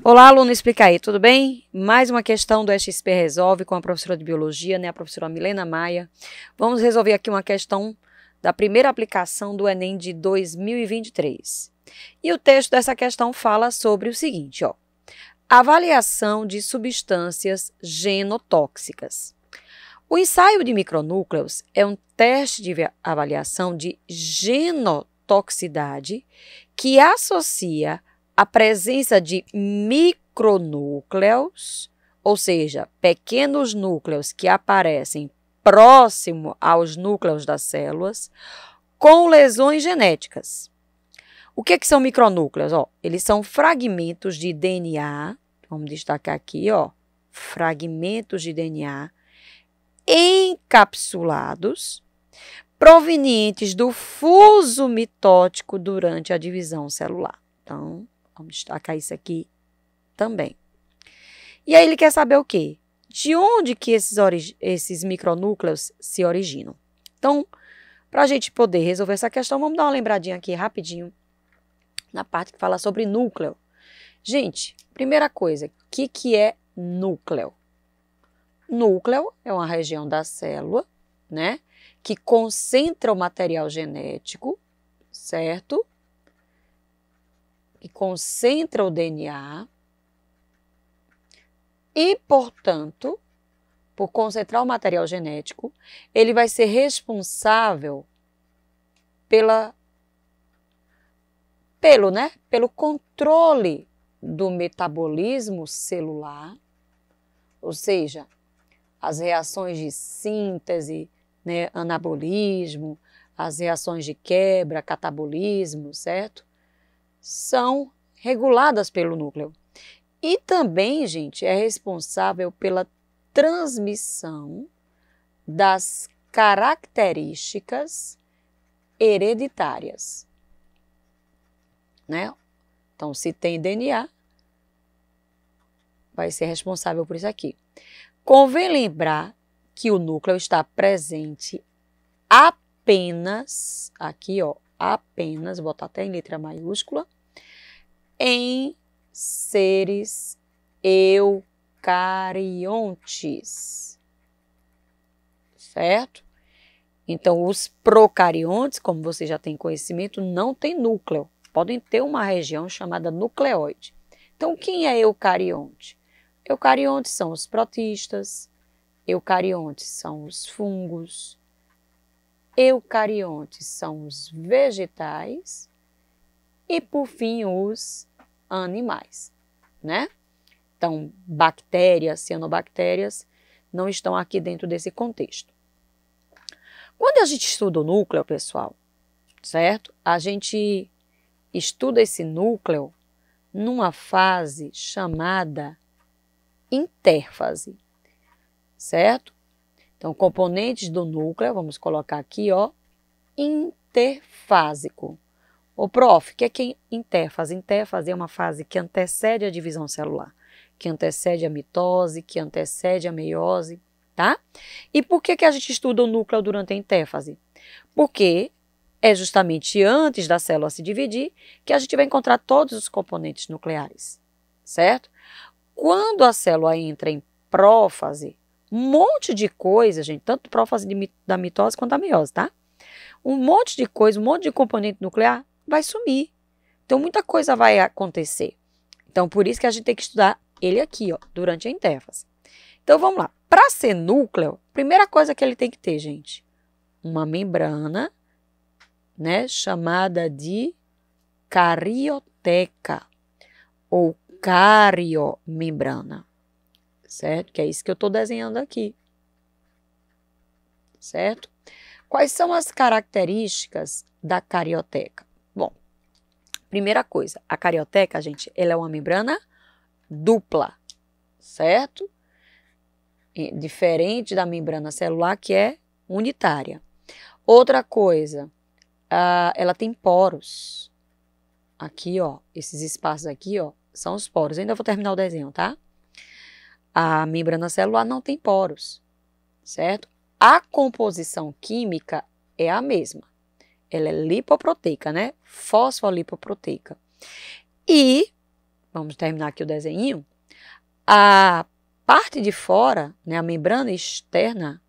Olá, aluno, explica aí, tudo bem? Mais uma questão do XP Resolve com a professora de Biologia, né, a professora Milena Maia. Vamos resolver aqui uma questão da primeira aplicação do Enem de 2023. E o texto dessa questão fala sobre o seguinte, ó. Avaliação de substâncias genotóxicas. O ensaio de micronúcleos é um teste de avaliação de genotoxicidade que associa a presença de micronúcleos, ou seja, pequenos núcleos que aparecem próximo aos núcleos das células, com lesões genéticas. O que são micronúcleos? Ó, eles são fragmentos de DNA, vamos destacar aqui, ó, fragmentos de DNA encapsulados, provenientes do fuso mitótico durante a divisão celular. Então, vamos destacar isso aqui também. E aí ele quer saber o quê? De onde que esses micronúcleos se originam? Então, para a gente poder resolver essa questão, vamos dar uma lembradinha aqui rapidinho na parte que fala sobre núcleo. Gente, primeira coisa, o que é núcleo? Núcleo é uma região da célula, né, que concentra o material genético, certo? Que concentra o DNA e, portanto, por concentrar o material genético, ele vai ser responsável pelo controle do metabolismo celular, ou seja, as reações de síntese, né, anabolismo, as reações de quebra, catabolismo, certo? São reguladas pelo núcleo. E também, gente, é responsável pela transmissão das características hereditárias, né? Então, se tem DNA, vai ser responsável por isso aqui. Convém lembrar que o núcleo está presente apenas, aqui ó, apenas, vou botar até em letra maiúscula, em seres eucariontes, certo? Então, os procariontes, como você já tem conhecimento, não tem núcleo, podem ter uma região chamada nucleóide. Então, quem é eucarionte? Eucariontes são os protistas, eucariontes são os fungos, eucariontes são os vegetais e, por fim, os animais, né? Então, bactérias, cianobactérias não estão aqui dentro desse contexto. Quando a gente estuda o núcleo, pessoal, certo? A gente estuda esse núcleo numa fase chamada intérfase, certo? Então, componentes do núcleo, vamos colocar aqui, ó, interfásico. Ô, prof, o que é intérfase? Intérfase é uma fase que antecede a divisão celular, que antecede a mitose, que antecede a meiose, tá? E por que a gente estuda o núcleo durante a intérfase? Porque é justamente antes da célula se dividir que a gente vai encontrar todos os componentes nucleares, certo? Quando a célula entra em prófase, um monte de coisa, gente, tanto prófase da mitose quanto da meiose, tá? Um monte de coisa, um monte de componente nuclear vai sumir. Então, muita coisa vai acontecer. Então, por isso que a gente tem que estudar ele aqui, ó, durante a intérfase. Então, vamos lá. Para ser núcleo, primeira coisa que ele tem que ter, gente, uma membrana, né, chamada de carioteca ou cariomembrana, certo? Que é isso que eu estou desenhando aqui, certo? Quais são as características da carioteca? Bom, primeira coisa, a carioteca, gente, ela é uma membrana dupla, certo? Diferente da membrana celular, que é unitária. Outra coisa, ela tem poros. Aqui, ó, esses espaços aqui, ó, são os poros. Ainda vou terminar o desenho, tá? A membrana celular não tem poros, certo? A composição química é a mesma. Ela é lipoproteica, né? Fosfolipoproteica. E vamos terminar aqui o desenho, a parte de fora, né, a membrana externa,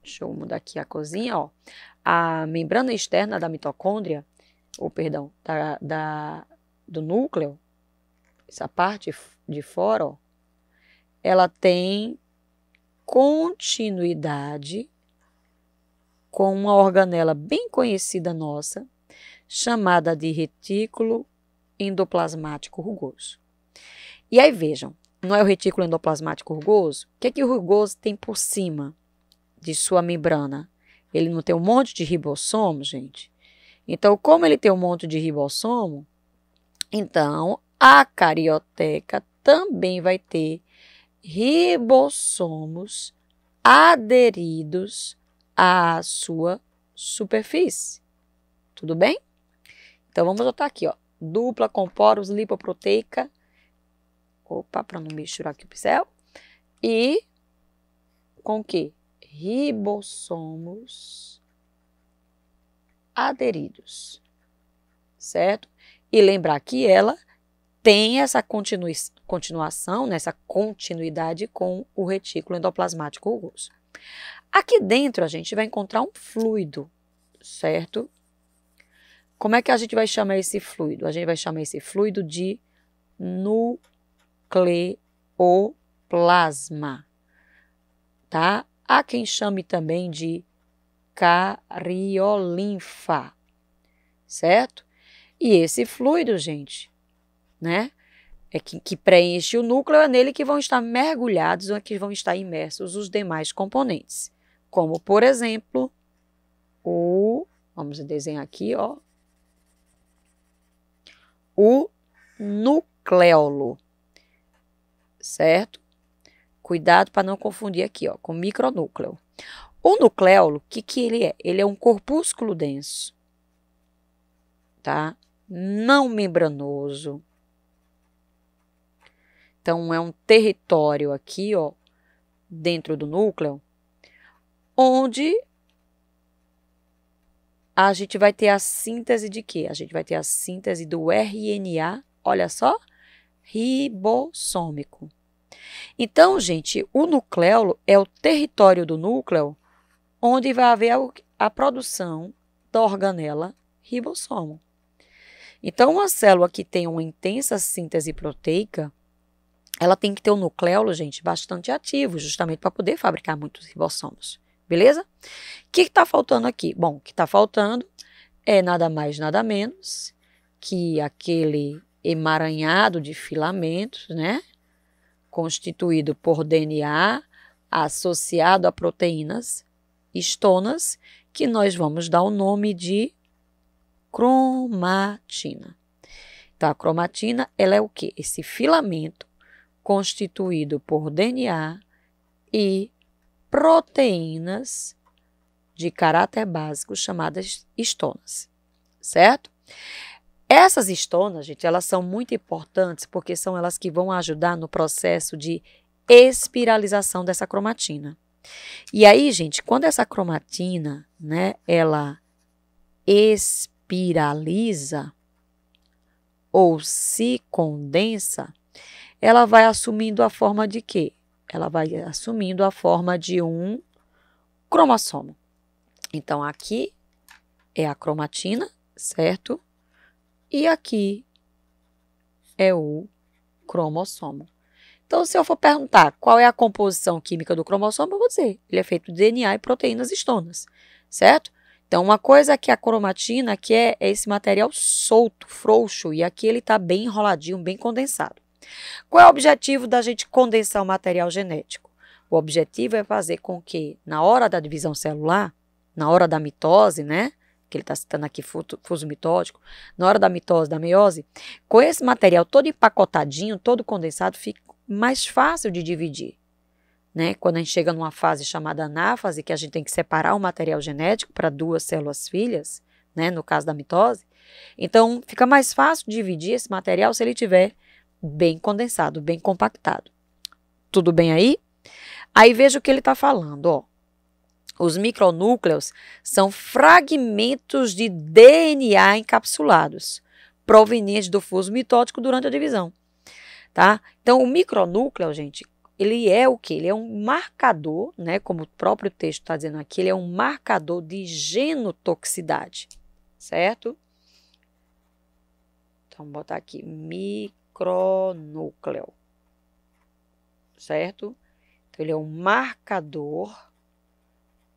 deixa eu mudar aqui a corzinha, ó, a membrana externa da mitocôndria, ou perdão, do núcleo, essa parte de fora, ó, ela tem continuidade com uma organela bem conhecida nossa, chamada de retículo endoplasmático rugoso. E aí vejam, não é o retículo endoplasmático rugoso? O que o rugoso tem por cima de sua membrana? Ele não tem um monte de ribossomo, gente? Então, como ele tem um monte de ribossomo, então a carioteca também vai ter ribossomos aderidos à sua superfície. Tudo bem? Então, vamos botar aqui, ó, dupla com poros lipoproteica. Opa, para não misturar aqui o pincel. E com o quê? Ribossomos aderidos. Certo? E lembrar que ela tem essa continuação, nessa continuidade com o retículo endoplasmático rugoso. Aqui dentro a gente vai encontrar um fluido, certo? Como é que a gente vai chamar esse fluido? A gente vai chamar esse fluido de nucleoplasma, tá? Há quem chame também de cariolinfa, certo? E esse fluido, gente, né, é que preenche o núcleo, é nele que vão estar mergulhados ou que vão estar imersos os demais componentes, como, por exemplo, vamos desenhar aqui, ó, o nucleolo, certo? Cuidado para não confundir aqui, ó, com micronúcleo. O nucleolo, o que ele é? Ele é um corpúsculo denso, tá? Não membranoso. Então, é um território aqui, ó, dentro do núcleo, onde a gente vai ter a síntese de quê? A gente vai ter a síntese do RNA, olha só, ribossômico. Então, gente, o nucleolo é o território do núcleo onde vai haver a produção da organela ribossomo. Então, uma célula que tem uma intensa síntese proteica, ela tem que ter um nucleolo, gente, bastante ativo, justamente para poder fabricar muitos ribossomos. Beleza? O que está faltando aqui? Bom, o que está faltando é nada mais, nada menos que aquele emaranhado de filamentos, né? Constituído por DNA associado a proteínas histonas, que nós vamos dar o nome de cromatina. Então, a cromatina, ela é o quê? Esse filamento constituído por DNA e proteínas de caráter básico chamadas histonas, certo? Essas histonas, gente, elas são muito importantes porque são elas que vão ajudar no processo de espiralização dessa cromatina. E aí, gente, quando essa cromatina, né, ela espiraliza ou se condensa, ela vai assumindo a forma de quê? Ela vai assumindo a forma de um cromossomo. Então, aqui é a cromatina, certo? E aqui é o cromossomo. Então, se eu for perguntar qual é a composição química do cromossomo, eu vou dizer, ele é feito de DNA e proteínas histonas, certo? Então, uma coisa que a cromatina que é esse material solto, frouxo, e aqui ele está bem enroladinho, bem condensado. Qual é o objetivo da gente condensar o material genético? O objetivo é fazer com que, na hora da divisão celular, na hora da mitose, né? Que ele está citando aqui fuso mitótico, na hora da mitose, da meiose, com esse material todo empacotadinho, todo condensado, fica mais fácil de dividir. Né? Quando a gente chega numa fase chamada anáfase, que a gente tem que separar o material genético para duas células filhas, né? No caso da mitose, então fica mais fácil dividir esse material se ele tiver bem condensado, bem compactado. Tudo bem aí? Aí veja o que ele está falando, ó. Os micronúcleos são fragmentos de DNA encapsulados, provenientes do fuso mitótico durante a divisão, tá? Então, o micronúcleo, gente, ele é o quê? Ele é um marcador, né? Como o próprio texto está dizendo aqui, ele é um marcador de genotoxicidade, certo? Então, vamos botar aqui, micronúcleo, certo? Então, ele é um marcador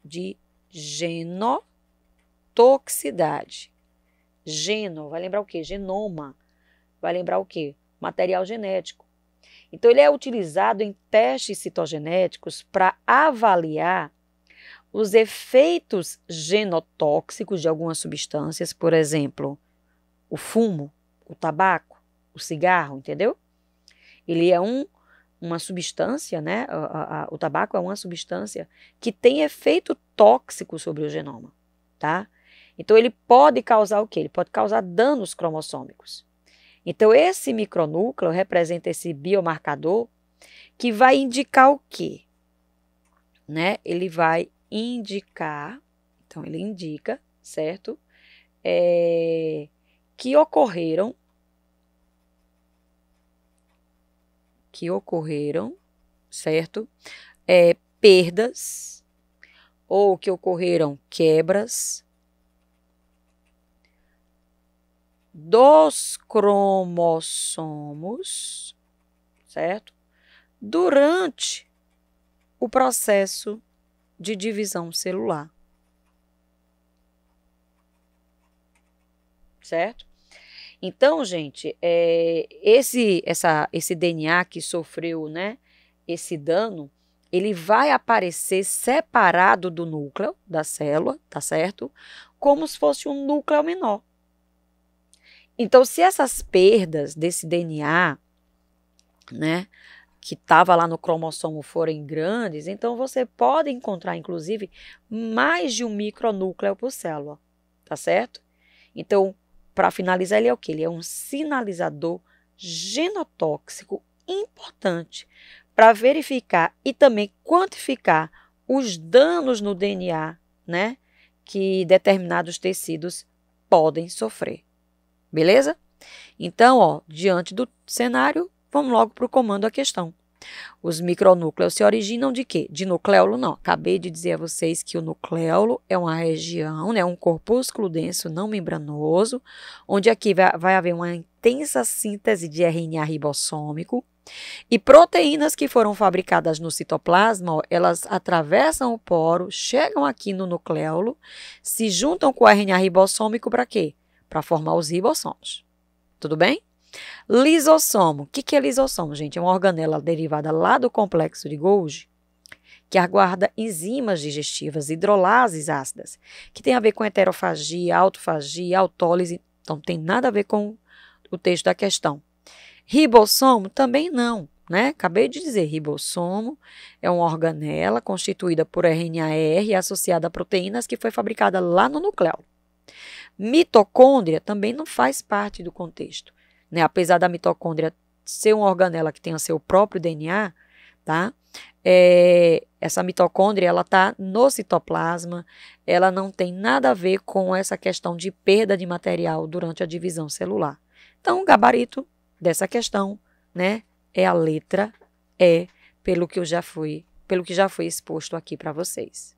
de genotoxicidade. Geno, vai lembrar o quê? Genoma, vai lembrar o quê? Material genético. Então, ele é utilizado em testes citogenéticos para avaliar os efeitos genotóxicos de algumas substâncias, por exemplo, o fumo, o tabaco, o cigarro, entendeu? Ele é uma substância, né? O tabaco é uma substância que tem efeito tóxico sobre o genoma, tá? Então, ele pode causar o quê? Ele pode causar danos cromossômicos. Então, esse micronúcleo representa esse biomarcador que vai indicar o quê? Né? Ele vai indicar, então ele indica, certo? Que ocorreram, certo? Perdas ou que ocorreram quebras dos cromossomos, certo? Durante o processo de divisão celular, certo? Então, gente, esse DNA que sofreu, né, esse dano, ele vai aparecer separado do núcleo da célula, tá certo? Como se fosse um núcleo menor. Então, se essas perdas desse DNA, né, que estava lá no cromossomo forem grandes, então você pode encontrar, inclusive, mais de um micronúcleo por célula, tá certo? Então, para finalizar, ele é o quê? Ele é um sinalizador genotóxico importante para verificar e também quantificar os danos no DNA, né, que determinados tecidos podem sofrer. Beleza? Então, ó, diante do cenário, vamos logo para o comando a questão. Os micronúcleos se originam de quê? De nucleolo? Não. Acabei de dizer a vocês que o nucleolo é uma região, né, um corpúsculo denso não membranoso, onde aqui vai haver uma intensa síntese de RNA ribossômico e proteínas que foram fabricadas no citoplasma, ó, elas atravessam o poro, chegam aqui no nucleolo, se juntam com o RNA ribossômico para quê? Para formar os ribossomos. Tudo bem? Lisossomo. O que é lisossomo, gente? É uma organela derivada lá do complexo de Golgi, que aguarda enzimas digestivas, hidrolases ácidas, que tem a ver com heterofagia, autofagia, autólise. Então, tem nada a ver com o texto da questão. Ribossomo também não, né? Acabei de dizer, ribossomo é uma organela constituída por RNA-R associada a proteínas que foi fabricada lá no núcleo. Mitocôndria também não faz parte do contexto, né? Apesar da mitocôndria ser uma organela que tem o seu próprio DNA, tá? Essa mitocôndria, ela está no citoplasma, ela não tem nada a ver com essa questão de perda de material durante a divisão celular. Então, o gabarito dessa questão, né, é a letra E, pelo que já foi exposto aqui para vocês.